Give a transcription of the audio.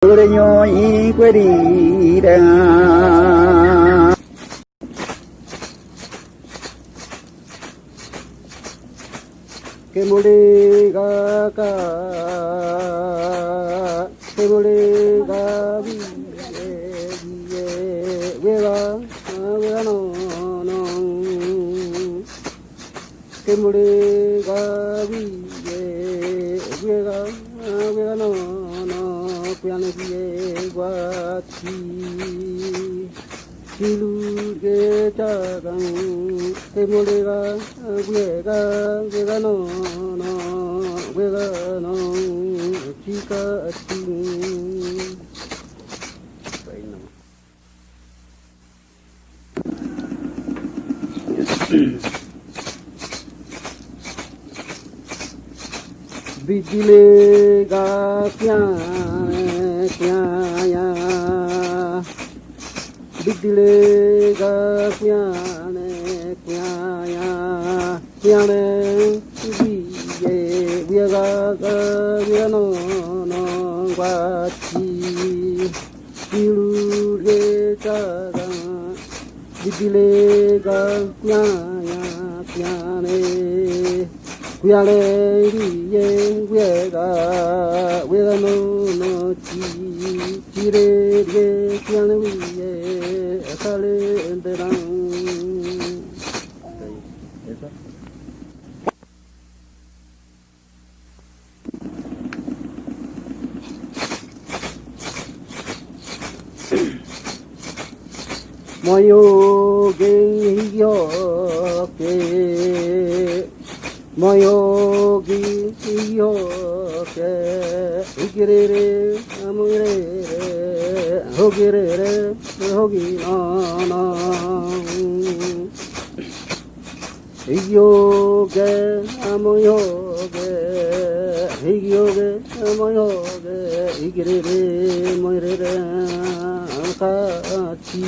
Ureño y querida que molega que molega no que molega no piano guati iluge tagang que molega no chica Bidile ga kya ya Bidile ga kya ya ne bi ga no gwa chi ilu re ta ga Bidile ga kya ne Kuyale riye wega no chi chire ye kuyale riye asale enderang. Moyo geng yo ke Moyogi yoke igirere amure hogirere hogi na yoge amoyoge amoyoge igirere moirere kachi